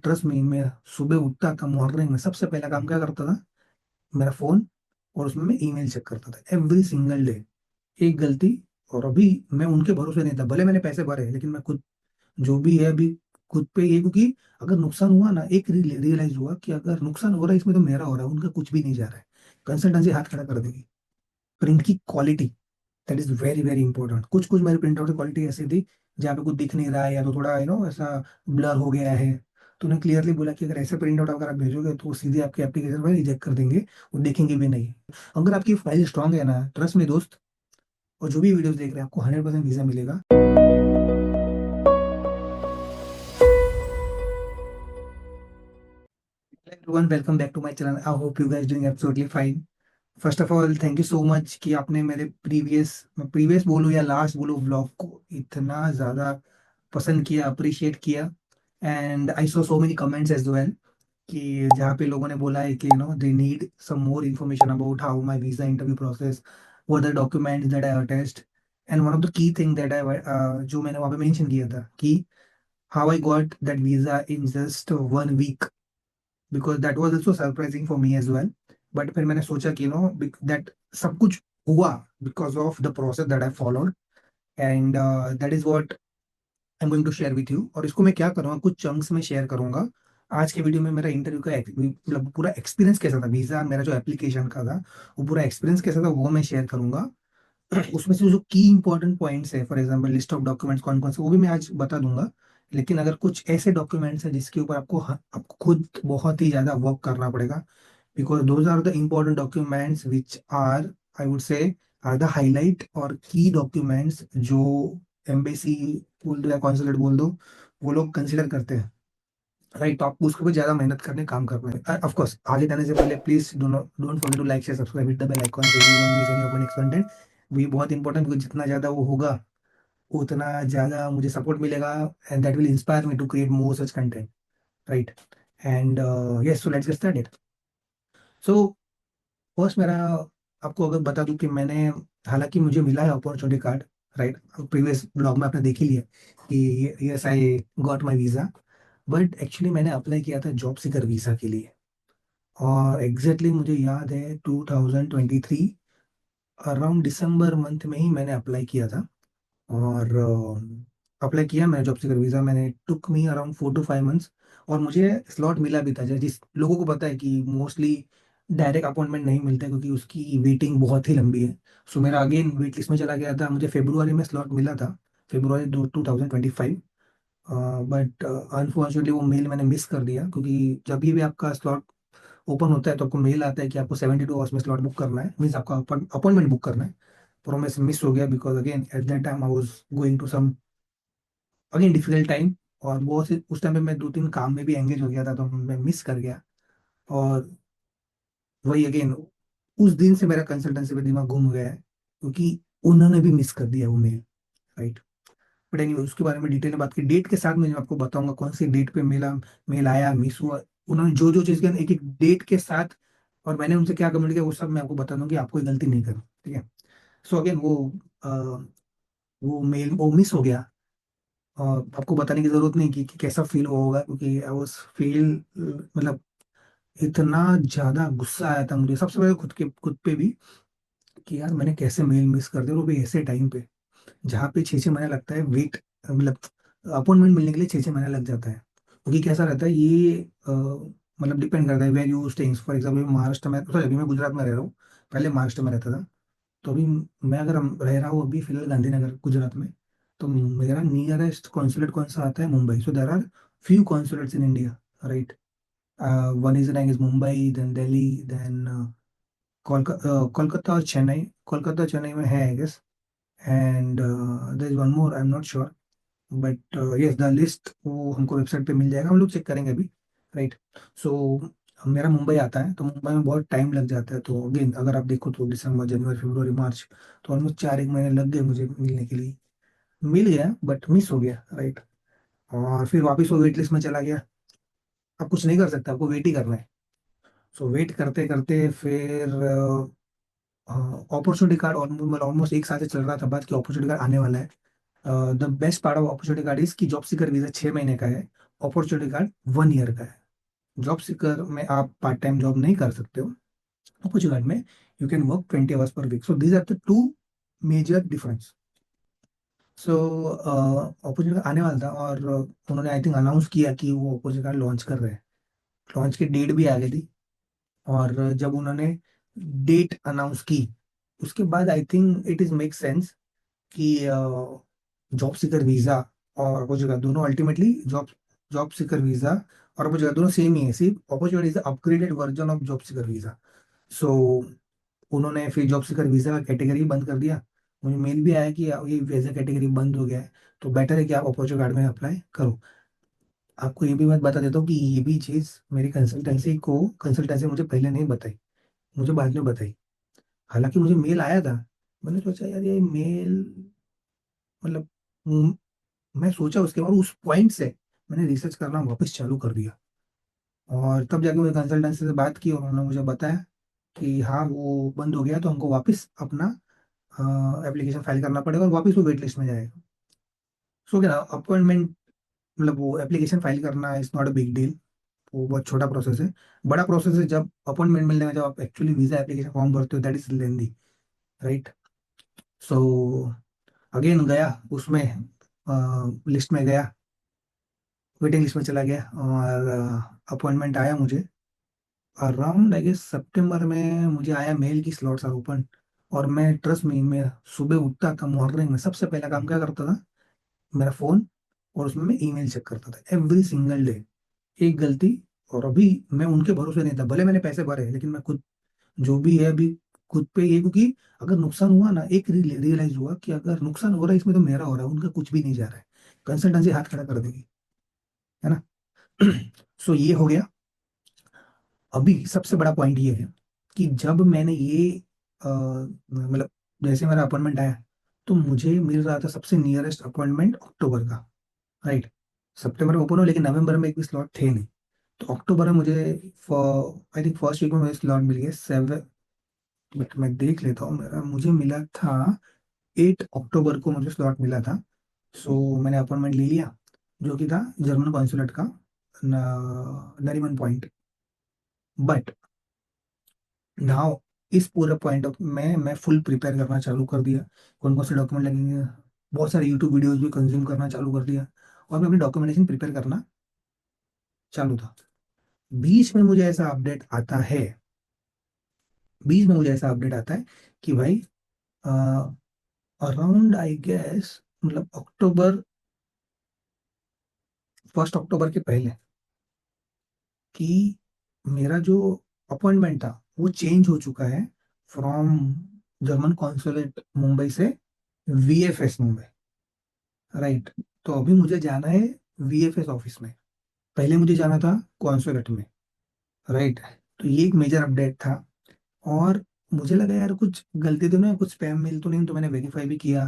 Trust में मैं सुबह उठता था, मॉर्निंग में सबसे पहला काम क्या करता था, मेरा फोन, और उसमें मैं ईमेल चेक करता था एवरी सिंगल डे। एक गलती, और अभी मैं उनके भरोसे नहीं था, भले मैंने पैसे भरे लेकिन मैं खुद जो भी है अभी खुद पे ये, क्योंकि अगर नुकसान हुआ ना, एक रियलाइज हुआ कि अगर नुकसान हो रहा है इसमें तो मेरा हो रहा है, उनका कुछ भी नहीं जा रहा है। कंसल्टेंसी हाथ खड़ा कर देगी। प्रिंट की quality, that is very very important. कुछ कुछ मेरे प्रिंट आउट की क्वालिटी ऐसी थी जहाँ पे कुछ दिख नहीं रहा है, या तो थोड़ा ऐसा ब्लर हो गया है, तो उन्हें क्लियरली बोला कि अगर ऐसे प्रिंट आउट अगर आप भेजोगे तो वो सीधे आपके एप्लीकेशन में रिजेक्ट कर देंगे, वो देखेंगे भी नहीं। अगर आपकी फाइल स्ट्रांग है ना, ट्रस्ट में दोस्त, और जो भी वीडियोस देख रहे हैं आपको 100% वीजा मिलेगा। Everyone, welcome back to my channel. I hope you guys doing absolutely fine. First of all thank you so much कि आपने मेरे प्रीवियस बोलो या लास्ट बोलो व्लॉग को इतना ज़्यादा पसंद किया, अप्रिशिएट किया। And I saw so many comments as well, कि जहाँ पे लोगों ने बोला है कि they need some more information about how my visa interview process, what the documents that I attest, and one of the key thing that I जो मैंने वहाँ पे मेंशन किया था कि how I got that visa in just 1 week, because that was also surprising for me as well. But फिर मैंने सोचा कि दैट सब कुछ हुआ because of the process that I followed, and that is what I am going to share with you. और इसको मैं क्या करूँगा, कुछ चंक्स में शेयर करूंगा। आज के वीडियो में मेरा इंटरव्यू का मतलब पूरा एक्सपीरियंस कैसा था, वीजा मेरा जो एप्लीकेशन का था वो पूरा एक्सपीरियंस कैसा था वो मैं शेयर करूंगा। उसमें से जो की इंपॉर्टेंट पॉइंट्स है, for example list of documents कौन कौन से, वो भी मैं आज बता दूंगा। लेकिन अगर कुछ ऐसे डॉक्यूमेंट्स हैं जिसके ऊपर आपको खुद बहुत ही ज्यादा वर्क करना पड़ेगा, because those are the important documents which are, I would say, are the highlight और key documents जो एम्बेसी बोल दो या कॉन्सुलेट बोल दो, वो लोग कंसिडर करते हैं। राइट, तो आपको उसके ऊपर ज्यादा मेहनत करने काम करना है। ऑफ कोर्स आगे जाने से पहले please don't forget to like share subscribe hit the bell icon so you won't miss any of my next content. वो बहुत इंपॉर्टेंट, बिकॉज जितना ज्यादा वो होगा उतना ज्यादा मुझे सपोर्ट मिलेगा, and that will inspire me to create more such content. Right, and yes, so let's get started. So first मेरा, आपको अगर बता दूं कि मैंने, हालांकि मुझे मिला है opportunity card, right, previous blog में आपने देख ही लिया कि yes I got my visa. But actually मैंने अप्लाई किया था जॉब सीकर वीज़ा के लिए, और एग्जैक्टली मुझे याद है 2023 अराउंड दिसंबर मंथ में ही मैंने अप्लाई किया था। और अप्लाई किया मैं जॉब सीकर वीज़ा, मैंने टुक मी अराउंड 4 to 5 मंथ्स, और मुझे स्लॉट मिला भी था। जैसे जिस लोगों को पता है कि मोस्टली डायरेक्ट अपॉइंटमेंट नहीं मिलता है, क्योंकि उसकी वेटिंग बहुत ही लंबी है। सो मेरा अगेन वेट लिस्ट में चला गया था, मुझे फेब्रुआरी में स्लॉट मिला था, फेब्रुआरी 2025। बट अनफॉर्चुनेटली वो मेल मैंने मिस कर दिया, क्योंकि जब भी आपका स्लॉट ओपन होता है तो आपको मेल आता है कि आपको 72 आवर्स में स्लॉट बुक करना है, मीन्स आपका अपॉइंटमेंट बुक करना है। पर वो मिस हो गया, because again at that time I was going to some again difficult time, और वो उस टाइम पे मैं 2 3 काम में भी एंगेज हो गया था, तो मैं मिस कर गया। और वही अगेन, उस दिन से मेरा कंसल्टेंसी पे दिमाग घूम गया है, क्योंकि उन्होंने भी मिस कर दिया वो मेल। राइट, बट एनीवे उसके बारे में डिटेल में बात की डेट के साथ मैं आपको बताऊंगा कौन सी डेट पे मेला मेल आया, मिस हुआ, उन्होंने जो जो चीज़ की एक एक डेट के साथ, और मैंने उनसे क्या कमेंट किया वो सब मैं आपको बता दूं कि आप कोई गलती नहीं करो। ठीक है, सो अगेन वो मेल वो मिस हो गया। और आपको बताने की जरूरत नहीं कि कैसा फील हुआ होगा, क्योंकि आई वाज फील, मतलब इतना ज्यादा गुस्सा आया था मुझे सबसे पहले खुद पे भी, कि यार मैंने कैसे मेल मिस कर दिया, और वो भी ऐसे टाइम पे जहाँ पे 6 6 महीने लगता है वेट, मतलब अपॉइंटमेंट मिलने के लिए 6 6 महीने लग जाता है। क्योंकि कैसा रहता है ये, मतलब डिपेंड करता है where you staying. For example Maharashtra में, सॉरी अभी मैं गुजरात में रह रहा हूँ, पहले महाराष्ट्र में रहता था। तो अभी मैं अगर रह रहा हूँ अभी फिलहाल गांधीनगर गुजरात में, तो मेरा नियरेस्ट कॉन्सुलेट कौन सा आता है, Mumbai. So there are few consulates in India. Right, one is rank is Mumbai, then Delhi, then Kolkata और चेन्नई। कोलकाता चेन्नई में है I guess, and there is one more, I am not sure, but yes the list वो हमको website पे मिल जाएगा, हम लोग चेक करेंगे अभी। राइट, सो मेरा मुंबई आता है, तो मुंबई में बहुत टाइम लग जाता है। तो अगेन अगर आप देखो तो दिसंबर जनवरी फरवरी मार्च, तो ऑलमोस्ट 4 1 महीने लग गए मुझे मिलने के लिए। मिल गया बट मिस हो गया। राइट, और फिर वापस वो वेट लिस्ट में चला गया। अब कुछ नहीं कर सकता, आपको वेट ही करना है। सो वेट करते करते फिर अपॉर्चुनिटी कार्ड ऑलमोस्ट एक साल से चल रहा था, बात कि अपॉर्चुनिटी कार्ड आने वाला है। The best part of opportunity card is कि जॉब सीकर वीजा 6 महीने का है, अपॉर्चुनिटी कार्ड 1 ईयर का है। जॉब सीकर में आप पार्ट टाइम जॉब नहीं कर सकते हो। अपॉर्चुनिटी कार्ड में you can work 20 hours per week. So these are the two major difference. So opportunity आने वाला था, और उन्होंने आई थिंक अनाउंस किया कि वो अपॉर्चुनिटी कार्ड लॉन्च कर रहे हैं। लॉन्च की डेट भी आ गई थी। और जब उन्होंने डेट अनाउंस की, उसके बाद I think it is make sense कि जॉब सीकर वीजा और अपॉर्चुनिटी दोनों ultimately job job seeker visa और अपॉर्चुनिटी दोनों सेम ही है, सिर्फ opportunity is upgraded version of job seeker visa. So उन्होंने फिर जॉब सीकर वीजा का कैटेगरी बंद कर दिया। मुझे मेल भी आया कि ये वीजा कैटेगरी बंद हो गया है, तो बेटर है कि आप अपॉर्चुनिटी कार्ड में अप्लाई करो। आपको ये भी बात बता देता हूँ कि ये भी चीज़ मेरी कंसल्टेंसी मुझे पहले नहीं बताई, मुझे बाद में बताई। हालांकि मुझे मेल आया था, मैंने सोचा यार ये मेल, मतलब मैं सोचा, उसके बाद उस पॉइंट से मैंने रिसर्च करना वापस चालू कर दिया। और तब जाके मैंने कंसल्टेंसी से बात की और उन्होंने मुझे बताया कि हाँ वो बंद हो गया, तो हमको वापस अपना एप्लीकेशन फाइल करना पड़ेगा और वापस वो वेट लिस्ट में जाएगा। सो क्या अपॉइंटमेंट, मतलब वो एप्लीकेशन फाइल करना is not a big deal. वो बहुत छोटा प्रोसेस है। बड़ा प्रोसेस है जब अपॉइंटमेंट मिलने में, जब आप एक्चुअली वीजा एप्लीकेशन फॉर्म भरते हो, that is lengthy, right. So again गया उसमें, लिस्ट में गया, वेटिंग लिस्ट में चला गया, और अपॉइंटमेंट आया मुझे अराउंड आई गेस सितंबर में। मुझे आया मेल की स्लॉट्स आर ओपन। और मैं ट्रस्ट में, मैं सुबह उठता था, मॉर्निंग में सबसे पहला काम क्या करता था, मेरा फोन, और उसमें मैं ईमेल चेक करता था एवरी सिंगल डे। एक गलती, और अभी मैं उनके भरोसे नहीं था, भले मैंने पैसे भरे लेकिन मैं खुद, जो भी है अभी, खुद पे ये, क्योंकि अगर नुकसान हुआ ना, एक रियलाइज हुआ कि अगर नुकसान हो रहा है इसमें तो मेरा हो रहा है, उनका कुछ भी नहीं जा रहा है। कंसल्टेंसी हाथ खड़ा कर देगी, है ना। सो ये हो गया। अभी सबसे बड़ा पॉइंट ये है कि जब मैंने ये मतलब जैसे मेरा अपॉइंटमेंट आया, तो मुझे मिल रहा था सबसे नियरेस्ट अपॉइंटमेंट अक्टूबर का, राइट। सितंबर में ओपन हो, लेकिन नवंबर में एक भी स्लॉट थे नहीं। तो अक्टूबर में मुझे, आई थिंक फर्स्ट वीक में मुझे स्लॉट मिल गया 7, बट मैं देख लेता हूँ, मेरा मुझे मिला था 8 अक्टूबर को मुझे स्लॉट मिला था। सो मैंने अपॉइंटमेंट ले लिया, जो कि था जर्मन कॉन्सुलेट का, नरीमन पॉइंट। बट नाउ इस पूरे पॉइंट ऑफ में मैं फुल प्रिपेयर करना चालू कर दिया, कौन कौन से डॉक्यूमेंट लगेंगे, बहुत सारे यूट्यूब वीडियोस भी कंज्यूम करना चालू कर दिया, और मैं अपनी डॉक्यूमेंटेशन प्रिपेयर करना चालू था। बीच में मुझे ऐसा अपडेट आता है, बीच में मुझे ऐसा अपडेट आता है कि भाई अराउंड आई गेस, मतलब अक्टूबर, 1 अक्टूबर के पहले, कि मेरा जो अपॉइंटमेंट था वो चेंज हो चुका है फ्रॉम जर्मन कॉन्सुलेट मुंबई से वीएफएस मुंबई, राइट। तो अभी मुझे जाना है वीएफएस ऑफिस में, पहले मुझे जाना था कॉन्सुलेट में, राइट। तो ये एक मेजर अपडेट था। और मुझे लगा यार कुछ गलती तो नहीं, कुछ स्पैम मेल तो नहीं, तो मैंने वेरीफाई भी किया,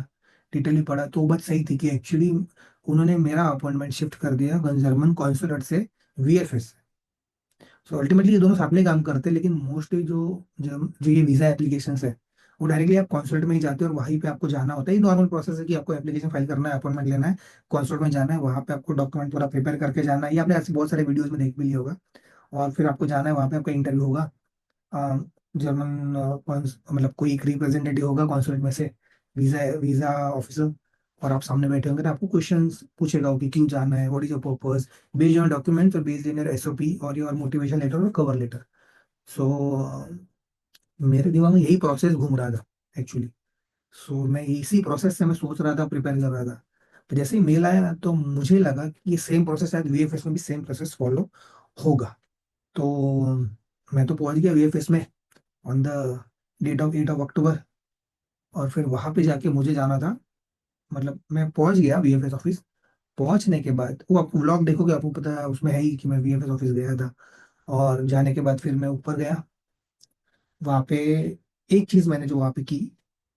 डिटेल भी पढ़ा, तो वो बात सही थी कि एक्चुअली उन्होंने मेरा अपॉइंटमेंट शिफ्ट कर दिया जर्मन कॉन्सुलेट से वीएफएस। सो अल्टीमेटली ये दोनों साथ में काम करते हैं, लेकिन मोस्टली जो ये वीजा एप्लीकेशन है, वो डायरेक्टली आप कॉन्सुलेट में ही जाते हो और वहीं पे आपको जाना होता है। ये नॉर्मल प्रोसेस है कि आपको एप्लीकेशन फाइल करना है, अपॉइंटमेंट लेना है, कॉन्सुलेट में जाना है, वहाँ पे आपको डॉक्यूमेंट पूरा प्रिपेयर करके जाना है। ये आपने ऐसे बहुत सारे वीडियोज में देख भी लिया होगा। और फिर आपको जाना है, वहाँ पे आपका इंटरव्यू होगा, जर्मन मतलब कोई एक रिप्रेजेंटेटिव होगा कॉन्सुलेट में से, वीजा वीजा ऑफिसर, और आप सामने बैठे होंगे तो आपको क्वेश्चंस पूछेगा कि क्यों जाना है, what is your purpose, based on documents और बेस्ड इन योर एसओपी और योर मोटिवेशन लेटर और कवर लेटर। सो मेरे दिमाग में यही प्रोसेस घूम रहा था एक्चुअली। सो मैं इसी प्रोसेस से मैं सोच रहा था, प्रिपेयर कर रहा था। तो जैसे ही मेल आया ना, तो मुझे लगा कि ये सेम प्रोसेस शायद वीएफएस में भी सेम प्रोसेस फॉलो होगा। तो मैं तो पहुंच गया वीएफएस में ऑन द डेट ऑफ 8 अक्टूबर। और फिर वहां पे जाके मुझे जाना था, मतलब मैं पहुंच गया वीएफएस ऑफिस। पहुंचने के बाद वो आपको व्लॉग देखोगे, आपको पता है उसमें है ही कि मैं वीएफएस ऑफिस गया था। और जाने के बाद फिर मैं ऊपर गया वहां पे। एक चीज मैंने जो वहां पे की,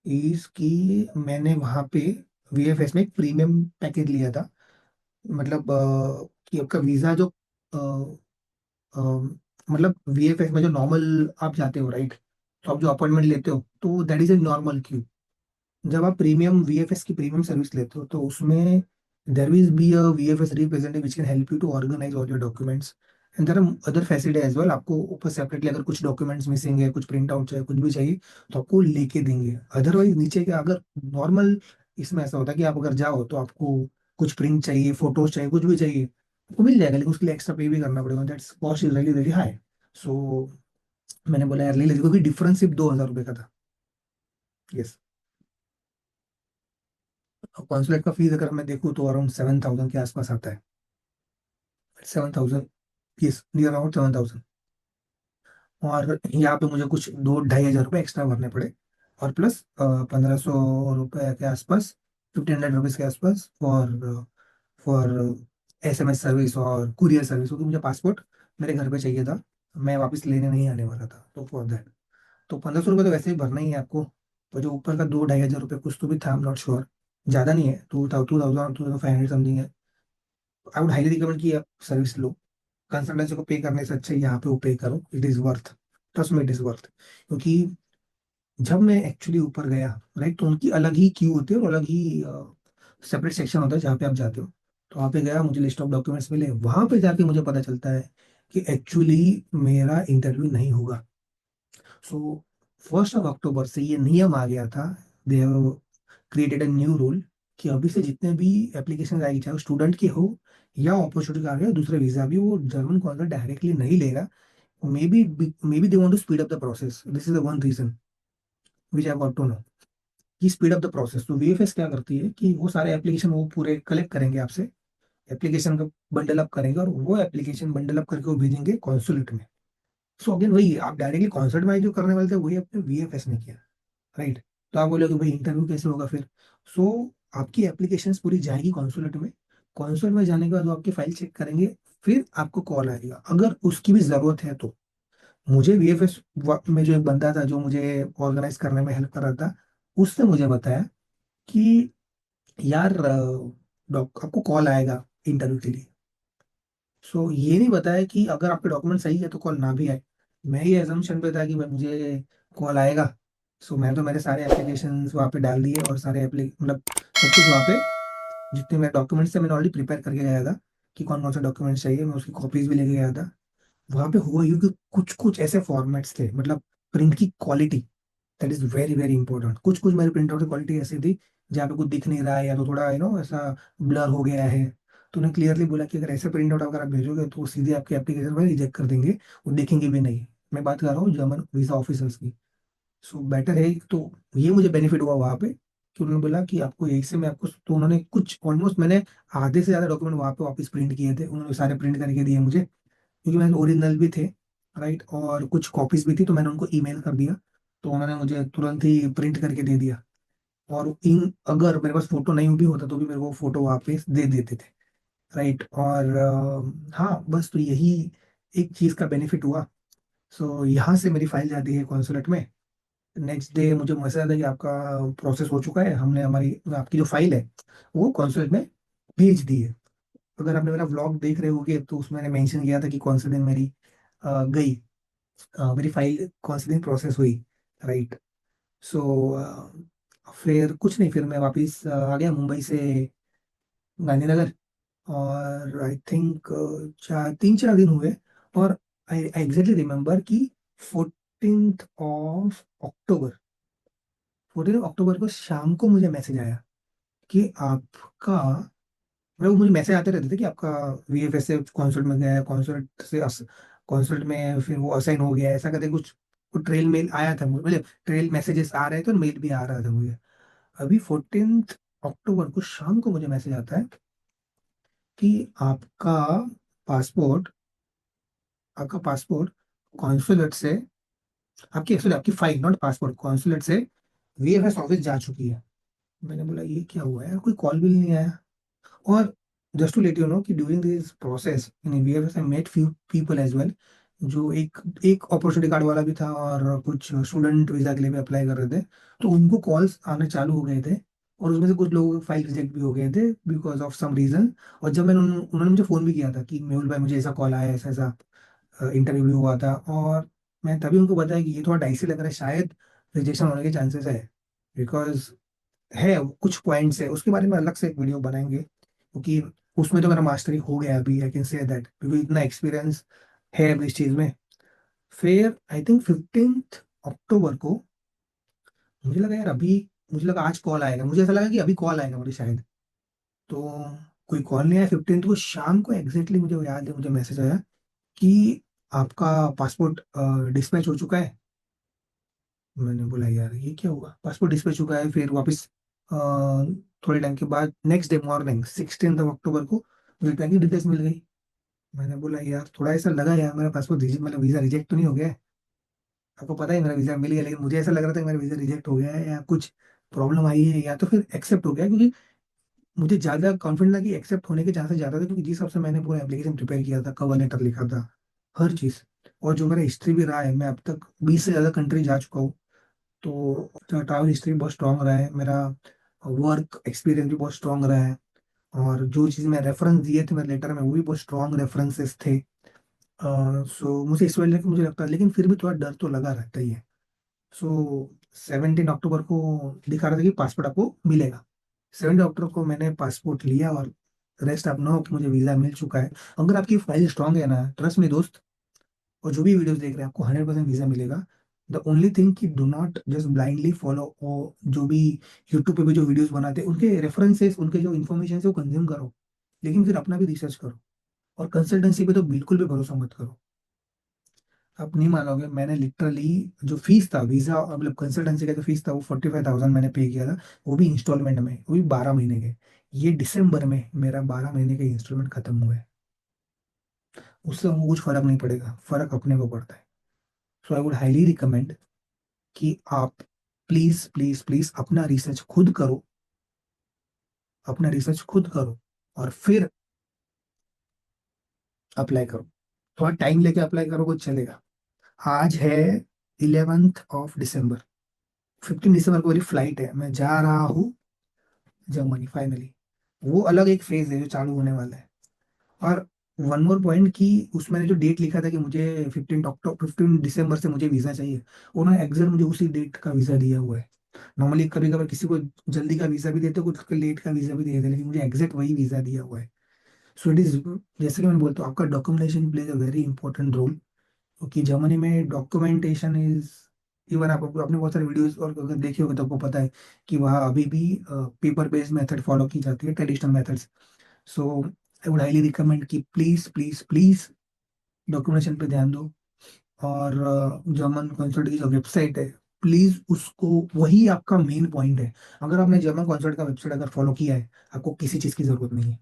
इज कि मैंने वहां पे वीएफएस में एक प्रीमियम पैकेज लिया था। मतलब कि आपका वीजा जो अ, मतलब वीएफएस में जो नॉर्मल आप जाते हो, राइट, तो आप जो अपॉइंटमेंट लेते हो तो that is a normal Q. जब आप प्रीमियम वीएफएस की प्रीमियम सर्विस लेते हो तो उसमें there will be a VFS representative which can help you to organize all your documents. And there are other facility as well. आपको ऊपर separately अगर कुछ डॉक्यूमेंट्स मिसिंग है, कुछ प्रिंट आउट चाहिए, कुछ भी चाहिए, तो आपको लेके देंगे। अदरवाइज नीचे के अगर नॉर्मल, इसमें ऐसा होता है कि आप अगर जाओ तो आपको कुछ प्रिंट चाहिए, फोटोज चाहिए, कुछ भी चाहिए, आपको मिल जाएगा, लेकिन उसके लिए एक्स्ट्रा पे भी करना पड़ेगा। That's cost is really very high. So मैंने बोला यार ले लीजिए, क्योंकि डिफरेंस सिर्फ 2,000 रुपये का था। यस। कॉन्सुलेट का फीस अगर मैं देखूँ तो अराउंड 7,000 के आसपास आता है। 7,000। Yes, near about 7,000। और यहाँ पे मुझे कुछ 2-2,500 रुपये एक्स्ट्रा भरने पड़े। और प्लस 1,500 रुपये के आसपास, 1,500 रुपीज़ के आसपास फॉर फॉर SMS सर्विस और कुरियर सर्विस, क्योंकि मुझे पासपोर्ट मेरे घर पे चाहिए था, मैं वापस लेने नहीं आने वाला था, तो फॉर दैट। तो 1,500 रुपये तो वैसे ही भरना ही है आपको। तो जो ऊपर का 2-2,500 रुपये कुछ तो भी था, आई एम नॉट श्योर, ज़्यादा नहीं है, 2,000 समथिंग है। आई वुड हाईली रिकमेंड कि आप सर्विस लो। कंसल्टेंसी को पे करने से अच्छा यहाँ पे वो पे करो, इट इज़ वर्थ। ट्रस्ट में, इट इज़ वर्थ। क्योंकि जब मैं एक्चुअली ऊपर गया, राइट, तो उनकी अलग ही क्यू होती है और अलग ही सेपरेट सेक्शन होता है जहाँ पे आप जाते हो। तो वहाँ पे गया, मुझे लिस्ट ऑफ डॉक्यूमेंट्स मिले, वहां पे जाके मुझे पता चलता है कि एक्चुअली मेरा इंटरव्यू नहीं होगा। सो 1 अक्टूबर से ये नियम आ गया था। They have created a new rule कि अभी से जितने भी एप्लीकेशन आएगी, चाहे स्टूडेंट की हो या अपॉर्चुनिटी आ गया दूसरे वीजा भी, वो जर्मन कॉन्सुलेट डायरेक्टली नहीं लेगा। Maybe they want to speed up the process, this is the one reason which I got to know, कि स्पीड अप द प्रोसेस। तो VFS क्या करती है कि वो सारे एप्लीकेशन वो पूरे कलेक्ट करेंगे आपसे, एप्लीकेशन का बंडल अप करेंगे, और वो एप्लीकेशन बंडल अप करके वो भेजेंगे कॉन्सुलेट में। सो अगेन वही, आप डायरेक्टली कॉन्सुलेट में जो करने वाले थे वही आपने VFS में किया, राइट। तो आप बोले कि भाई इंटरव्यू कैसे होगा फिर। सो आपकी एप्लीकेशन पूरी जाएगी कॉन्सुलेट में। कॉन्सुलेट में जाने के बाद वो आपकी फाइल चेक करेंगे, फिर आपको कॉल आएगा अगर उसकी भी जरूरत है तो। मुझे VFS में जो एक बंदा था जो मुझे ऑर्गेनाइज करने में हेल्प कर रहा था, उसने मुझे बताया कि यार आपको कॉल आएगा इंटरव्यू के लिए। सो ये नहीं बताया कि अगर आपके डॉक्यूमेंट सही है तो कॉल ना भी आए। मैं ये एजम्पशन पे था कि भाई मुझे कॉल आएगा। सो मैं तो मेरे सारे एप्लीकेशन वहाँ पे डाल दिए, और सारे एप्ली मतलब सब कुछ वहाँ पे, जितने मेरे डॉक्यूमेंट्स थे मैंने ऑलरेडी प्रिपेयर करके गया था कि कौन कौन सा डॉक्यूमेंट्स चाहिए, मैं उसकी कॉपीज भी लेके गया था। वहाँ पे हुआ यूँ कि कुछ कुछ ऐसे फॉर्मेट्स थे, मतलब प्रिंट की quality, that is very very important. कुछ कुछ मेरे प्रिंट आउट की क्वालिटी ऐसी थी जहाँ पे कुछ दिख नहीं रहा है, या तो थोड़ा ऐसा ब्लर हो गया है। तो उन्हें क्लियरली बोला कि अगर ऐसे प्रिंट आउट अगर आप भेजोगे तो वो सीधे आपके एप्लीकेशन में रिजेक्ट कर देंगे, वो देखेंगे भी नहीं। मैं बात कर रहा हूँ जर्मन वीजा ऑफिसर्स की। सो बेटर है तो, ये मुझे बेनिफिट हुआ वहाँ पे कि उन्होंने बोला कि आपको यही से मैं आपको, तो उन्होंने कुछ ऑलमोस्ट मैंने आधे से ज्यादा डॉक्यूमेंट वहाँ पे वापस प्रिंट किए थे, उन्होंने सारे प्रिंट करके दिए मुझे, क्योंकि मैंने ओरिजिनल भी थे, राइट, और कुछ कॉपीज भी थी, तो मैंने उनको ईमेल कर दिया। तो उन्होंने मुझे तुरंत ही प्रिंट करके दे दिया। और इन अगर मेरे पास फोटो नहीं भी होता तो भी मेरे को फोटो वापस दे देते थे, राइट। और हाँ बस, तो यही एक चीज़ का बेनिफिट हुआ। सो यहाँ से मेरी फाइल जाती है कॉन्सुलेट में। नेक्स्ट डे मुझे मैसेज आता है कि आपका प्रोसेस हो चुका है, हमने हमारी आपकी जो फाइल है वो कॉन्सुलेट में भेज दी है। अगर आपने मेरा व्लॉग देख रहे होगे तो उसमें मैंने मेंशन किया था कि कौन से दिन मेरी गई, मेरी फाइल कौन से दिन प्रोसेस हुई, राइट। सो फिर कुछ नहीं, फिर मैं वापस आ गया मुंबई से गांधीनगर। और आई थिंक 3-4 दिन हुए। और आई एग्जैक्टली रिमेम्बर कि 14th ऑफ अक्टूबर, 14th अक्टूबर को शाम को मुझे मैसेज आया कि आपका, मतलब वो मुझे मैसेज आते रहते थे कि आपका VFS से कॉन्सर्ट में गया है, कॉन्सर्ट से कॉन्सर्ट में फिर वो असाइन हो गया है, ऐसा करके कुछ ट्रेल मेल आया था मुझे, मतलब ट्रेल मैसेजेस आ रहे थे और मेल भी आ रहा था मुझे। अभी 14th अक्टूबर को शाम को मुझे मैसेज आता है कि पासपोर्ट आपका पासपोर्ट कॉन्सुलेट से, आपकी एक्चुअली आपकी फाइल, नॉट पासपोर्ट, कॉन्सुलेट से VFS ऑफिस जा चुकी है। मैंने बोला ये क्या हुआ है, कोई कॉल भी नहीं आया। और just to let you know कि during this process in VFS I met few people as well, जो एक एक अपॉर्चुनिटी कार्ड वाला भी था और कुछ स्टूडेंट वीजा के लिए भी अप्लाई कर रहे थे। तो उनको कॉल्स आने चालू हो गए थे, और उसमें से कुछ लोगों के फाइल रिजेक्ट भी हो गए थे बिकॉज ऑफ सम रीजन। और जब मैंने उन्होंने मुझे फोन भी किया था कि मेहुल भाई मुझे ऐसा कॉल आया है, ऐसा ऐसा इंटरव्यू भी हुआ था, और मैं तभी उनको बताया कि ये थोड़ा डाइसी लग रहा है, शायद रिजेक्शन होने के चांसेस है। बिकॉज है कुछ पॉइंट्स है, उसके बारे में अलग से एक वीडियो बनाएंगे, क्योंकि उसमें तो मेरा मास्टरी हो गया अभी, आई कैन से दैट, क्योंकि इतना एक्सपीरियंस है अभी इस चीज में। फिर आई थिंक 15 अक्टूबर को मुझे लगा यार अभी, मुझे लगा आज कॉल आएगा, मुझे ऐसा लगा कि अभी कॉल आएगा मुझे शायद। तो कोई कॉल नहीं आया। 15 को शाम को एग्जैक्टली मुझे याद है, मुझे मैसेज आया कि आपका पासपोर्ट डिस्पैच हो चुका है। मैंने बोला यार ये क्या हुआ, पासपोर्ट डिस्पैच चुका है। फिर वापस थोड़े टाइम के बाद नेक्स्ट डे मॉर्निंग 16 अक्टूबर को मुझे बैंकिंग डिटेल्स मिल गई। मैंने बोला यार थोड़ा ऐसा लगा यार मेरा पासपोर्ट मतलब वीजा रिजेक्ट तो नहीं हो गया है। आपको पता है मेरा वीजा मिल गया, लेकिन मुझे ऐसा लग रहा था कि मेरा वीजा रिजेक्ट हो गया है या कुछ प्रॉब्लम आई है, या तो फिर एक्सेप्ट हो गया है, क्योंकि मुझे ज्यादा कॉन्फिडेंस था कि एक्सेप्ट होने के चांसेस ज्यादा थे, क्योंकि जिस हिसाब से मैंने पूरा एप्लीकेशन प्रिपेयर किया था, कवर लेटर लिखा था, हर चीज। और जो मेरा हिस्ट्री भी रहा है, मैं अब तक 20 से ज्यादा कंट्री जा चुका हूँ। तो ट्रैवल हिस्ट्री बहुत स्ट्रांग रहा है मेरा, वर्क एक्सपीरियंस भी बहुत स्ट्रांग रहा है। और जो चीज़ मैं रेफरेंस दिए थे मेरे लेटर में, वो भी बहुत स्ट्रांग रेफरेंसेस थे। सो मुझे इस वजह से मुझे लगता है, लेकिन फिर भी थोड़ा डर तो लगा रहता ही है। सो 17 अक्टूबर को दिखा रहा था कि पासपोर्ट आपको मिलेगा। 17 अक्टूबर को मैंने पासपोर्ट लिया, और रेस्ट आप नो कि मुझे वीज़ा मिल चुका है। अगर आपकी फाइल स्ट्रांग है ना, ट्रस्ट में दोस्त, और जो भी वीडियोस देख रहे हैं, आपको 100% वीजा मिलेगा। द ओनली थिंग कि do not just blindly follow, जो भी यूट्यूब पे भी जो वीडियोस बनाते हैं उनके रेफरेंसेस, उनके जो इन्फॉर्मेशन है वो कंज्यूम करो, लेकिन फिर अपना भी रिसर्च करो। और कंसल्टेंसी पे तो बिल्कुल भी भरोसा मत करो। आप नहीं मानोगे, मैंने लिटरली जो फीस था वीजा, मतलब कंसल्टेंसी का जो फीस था, वो 45,000 मैंने पे किया था। वो भी इंस्टॉलमेंट में, वो भी 12 महीने के। ये दिसंबर में मेरा 12 महीने का इंस्टॉलमेंट खत्म हुआ है। उससे हमको कुछ फर्क नहीं पड़ेगा, फर्क अपने को पड़ता है। सो आई वुड हाईली रिकमेंड कि आप प्लीज प्लीज प्लीज अपना रिसर्च खुद करो, अपना रिसर्च खुद करो, और फिर अप्लाई करो। थोड़ा टाइम लेके अप्लाई करो, कुछ चलेगा। आज है 11 दिसंबर, 15 दिसंबर को मेरी फ्लाइट है, मैं जा रहा हूँ जर्मनी फाइनली। वो अलग एक फेज है जो चालू होने वाला है। और वन मोर पॉइंट कि उसमें जो डेट लिखा था कि मुझे 15 अक्टूबर 15 दिसंबर से मुझे वीजा चाहिए, उन्होंने एग्जैक्ट मुझे उसी डेट का वीजा दिया हुआ है। नॉर्मली कभी कभी किसी को जल्दी का वीजा भी देते, कुछ लेट का वीजा भी दे देते, लेकिन मुझे एग्जैक्ट वही वीजा दिया हुआ है। सो इट इज, जैसे कि मैं बोलता हूँ, आपका documentation plays a very important role. क्योंकि जर्मनी में डॉक्यूमेंटेशन इज, इवन आप आपने बहुत सारे वीडियोस और अगर देखे होंगे तो आपको पता है कि वहाँ अभी भी पेपर बेस्ड मेथड फॉलो की जाती है, traditional methods. So I would highly recommend कि प्लीज प्लीज प्लीज डॉक्यूमेंटेशन पे ध्यान दो। और जर्मन कॉन्सुलेट की जो वेबसाइट है, प्लीज उसको, वही आपका मेन पॉइंट है। अगर आपने जर्मन कॉन्सुलेट का वेबसाइट अगर फॉलो किया है, आपको किसी चीज की जरूरत नहीं है,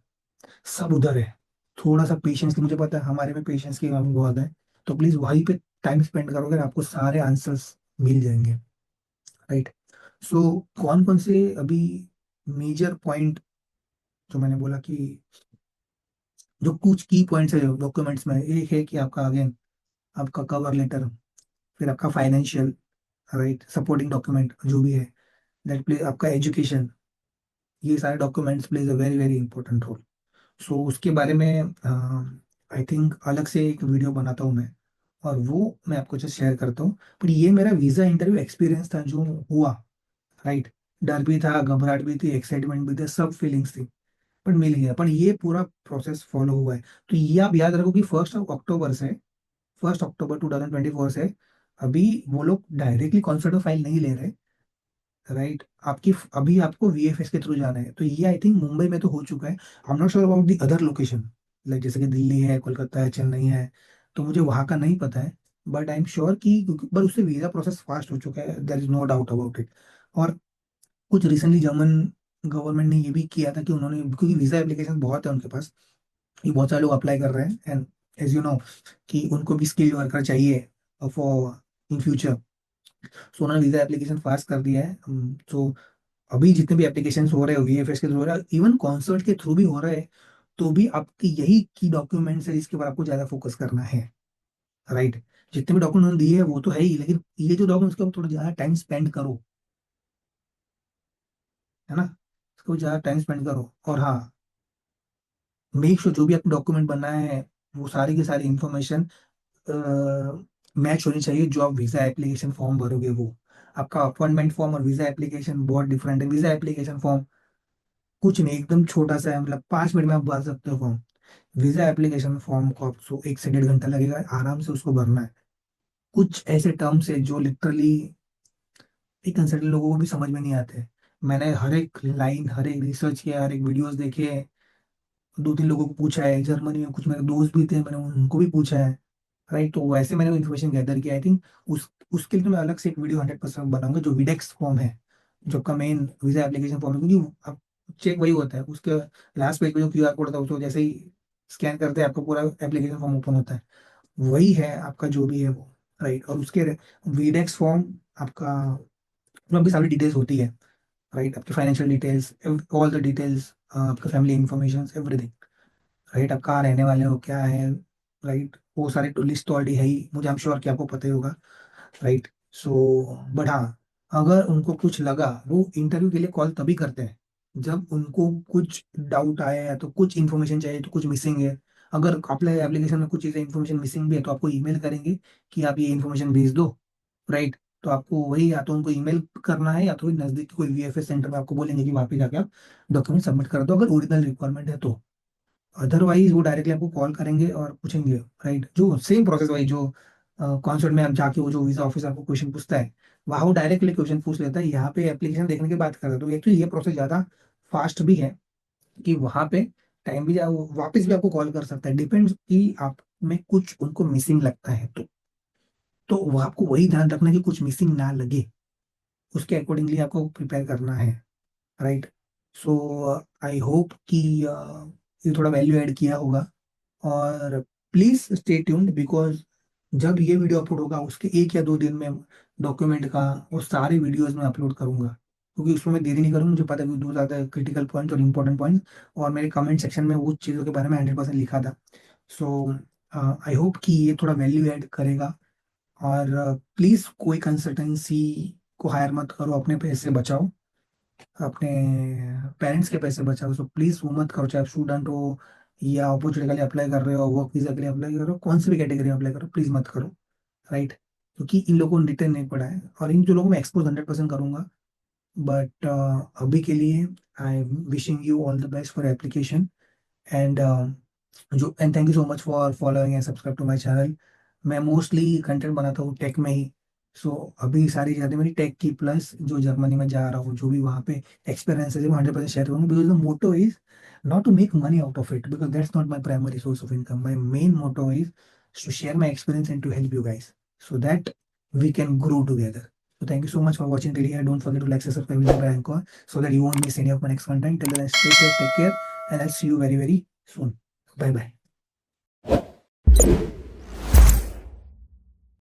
सब उधर है। थोड़ा सा पेशेंस की, मुझे पता है हमारे में पेशेंस की कमी बहुत है, तो प्लीज वहीं पे टाइम स्पेंड करोगे, आपको सारे आंसर्स मिल जाएंगे। राइट। सो कौन कौन से अभी मेजर पॉइंट, जो मैंने बोला कि जो कुछ की पॉइंट्स है डॉक्यूमेंट्स में, एक है कि आपका अगेन आपका कवर लेटर, फिर आपका फाइनेंशियल, राइट, सपोर्टिंग डॉक्यूमेंट जो भी है, दैट प्ले आपका एजुकेशन, ये सारे documents plays a very very important role. So उसके बारे में आई थिंक अलग से एक वीडियो बनाता हूँ मैं, और वो मैं आपको जस्ट शेयर करता हूँ। पर ये मेरा वीजा इंटरव्यू एक्सपीरियंस था जो हुआ, राइट। डर भी था, घबराहट भी थी, एक्साइटमेंट भी थी, सब फीलिंग्स थी, पर मिल गया। पर ये पूरा प्रोसेस फॉलो हुआ है। तो ये आप याद रखो कि 1 अक्टूबर से, 1 अक्टूबर 2024 से अभी वो लोग डायरेक्टली कॉन्सर्ट फाइल नहीं ले रहे, राइट। आपकी अभी आपको वीएफएस के थ्रू जाना है। तो ये आई थिंक मुंबई में तो हो चुका है। आई am not sure about the other location, like जैसे कि दिल्ली है, कोलकाता है, चेन्नई है, तो मुझे वहाँ का नहीं पता है। बट आई एम श्योर कि पर उससे वीजा प्रोसेस फास्ट हो चुका है, there is no doubt about it. और कुछ रिसेंटली जर्मन गवर्नमेंट ने ये भी किया था कि उन्होंने, क्योंकि वीजा एप्लीकेशन बहुत है उनके पास, ये बहुत सारे लोग अप्लाई कर रहे हैं, एंड एज यू नो कि उनको भी स्किल्ड वर्कर चाहिए फॉर इन फ्यूचर। सो उन्होंने वीजा एप्लीकेशन फास्ट कर दिया है। तो अभी जितने भी एप्लीकेशन हो रहे हैं वीएफएस के थ्रू हो रहा है, इवन कॉन्सर्ट के थ्रू भी हो रहा है, तो भी आपकी यही की डॉक्यूमेंट्स है जिसके ऊपर आपको ज्यादा फोकस करना है, राइट। जितने भी डॉक्यूमेंट दिए हैं वो तो है ही, लेकिन ये जो डॉक्यूमेंट्स के ऊपर थोड़ा ज्यादा टाइम स्पेंड करो, है ना, इसको ज्यादा टाइम स्पेंड करो। और हाँ, मेक श्योर जो भी आपने डॉक्यूमेंट बनाए हैं, वो सारी की सारी इंफॉर्मेशन मैच होनी चाहिए। जो आप वीजा एप्लीकेशन फॉर्म भरोगे, वो आपका अपॉइंटमेंट फॉर्म और वीजा एप्लीकेशन बहुत डिफरेंट है। वीजा एप्लीकेशन फॉर्म कुछ नहीं, एकदम छोटा सा है, मतलब 5 मिनट में आप भर सकते हो फॉर्म। वीजा एप्लीकेशन फॉर्म को आपको 1 से 1.5 घंटा लगेगा आराम से उसको भरना है। कुछ ऐसे टर्म्स है जो लिटरली एक कंसल्टेंट लोगों को भी समझ में नहीं आते। मैंने हर एक लाइन, हर एक रिसर्च किया, हर एक वीडियोस देखे, 2-3 लोगों को पूछा है, जर्मनी में कुछ मेरे दोस्त भी थे, मैंने उनको भी पूछा है। राइट, तो वैसे मैंने इन्फॉर्मेशन गैदर किया। आई थिंक उसके लिए तो मैं अलग से एक वीडियो 100% बनाऊंगा। जो विडेक्स फॉर्म है, जो आपका मेन वीजा एप्लीकेशन फॉर्म है, क्योंकि आप चेक वही होता है उसके लास्ट पेज पे जो क्यूआर कोड होता है उसको जैसे ही स्कैन करते हैं आपका पूरा एप्लीकेशन फॉर्म ओपन होता है। वही है आपका जो भी है वो। राइट, और उसके विडेक्स फॉर्म आपका उसमें आपकी सारी डिटेल्स होती है। राइट, आपकी financial details, all the details, आपका फैमिली इंफॉर्मेशन, एवरीथिंग। राइट, आप कहाँ रहने वाले हो, क्या है। राइट, वो सारे लिस्ट तो ऑलरेडी है ही, मुझे आई एम श्योर कि आपको पता ही होगा। राइट, सो बट हाँ, अगर उनको कुछ लगा, वो इंटरव्यू के लिए कॉल तभी करते हैं जब उनको कुछ डाउट आया है, तो कुछ इन्फॉर्मेशन चाहिए, तो कुछ मिसिंग है। अगर अपने एप्लीकेशन में कुछ चीज़ें इन्फॉर्मेशन मिसिंग भी है तो आपको ईमेल करेंगे कि आप ये इन्फॉर्मेशन भेज दो। राइट, तो आपको वही या तो उनको ईमेल करना है, या तो नजदीक के कोई वीएफएस सेंटर में आपको बोलेंगे कि वहाँ पे जाके आप डॉक्यूमेंट सबमिट कर दो, अगर ओरिजिनल रिक्वायरमेंट है तो। अदरवाइज वो डायरेक्टली आपको कॉल करेंगे और पूछेंगे। राइट, जो सेम प्रोसेस वही जो कॉन्सर्ट में आप जाके वो जो वीजा ऑफिसर आपको क्वेश्चन पूछता है, वहाँ वो डायरेक्टली क्वेश्चन पूछ लेता है, यहाँ पे एप्लीकेशन देखने के बाद करता है। तो एक्चुअली ये प्रोसेस ज़्यादा फास्ट भी है कि वहाँ पे टाइम भी वापस भी आपको कॉल कर सकता है, डिपेंड्स कि आप में कुछ उनको मिसिंग लगता है तो वो आपको वही ध्यान रखना है कि कुछ मिसिंग ना लगे, उसके अकॉर्डिंगली आपको प्रिपेयर करना है। राइट, सो आई होप कि ये थोड़ा वैल्यू ऐड किया होगा। और प्लीज स्टे ट्यून्ड, बिकॉज जब ये वीडियो अपलोड होगा उसके 1 या 2 दिन में डॉक्यूमेंट का वो सारे वीडियोस में अपलोड करूंगा, क्योंकि उसमें मैं देरी नहीं करूंगा। मुझे पता है कि दो ज़्यादा क्रिटिकल पॉइंट और इम्पोर्टेंट पॉइंट, और मेरे कमेंट सेक्शन में वो चीज़ों के बारे में 100% लिखा था। सो आई होप कि ये थोड़ा वैल्यू ऐड करेगा। और प्लीज़ कोई कंसल्टेंसी को हायर मत करो, अपने पैसे बचाओ, अपने पेरेंट्स के पैसे बचाओ। सो प्लीज वो मत करो, चाहे आप स्टूडेंट हो या अपॉर्चुनिटी के लिए अप्लाई कर रहे हो, वर्क वीजा के लिए अप्लाई कर रहे हो, कौन सी भी कैटेगरी में अप्लाई करो, प्लीज मत करो। राइट, क्योंकि इन लोगों ने रिटर्न नहीं पड़ा है, और इन जो लोगों में एक्सपोज 100% करूंगा। बट अभी के लिए I am wishing you all the best for application. And जो and thank you so much for following and subscribe to my channel. मैं मोस्टली कंटेंट बनाता हूँ टेक में ही। सो अभी सारी चीज़ें मेरी टेक की, प्लस जो जर्मनी में जा रहा हूँ, जो भी वहाँ पे एक्सपीरियंस है, वो 100% शेयर करूँगा। Because the motto is not to make money out of it, because that's not my primary source of income. My main motto is to share my experience and to help you guys, so that we can grow together. So thank you so much for watching till here. Don't forget to like, share, subscribe, and Anchor, so that you won't miss any of my next content. Till then, stay safe, take care, and I'll see you very, very soon. Bye bye.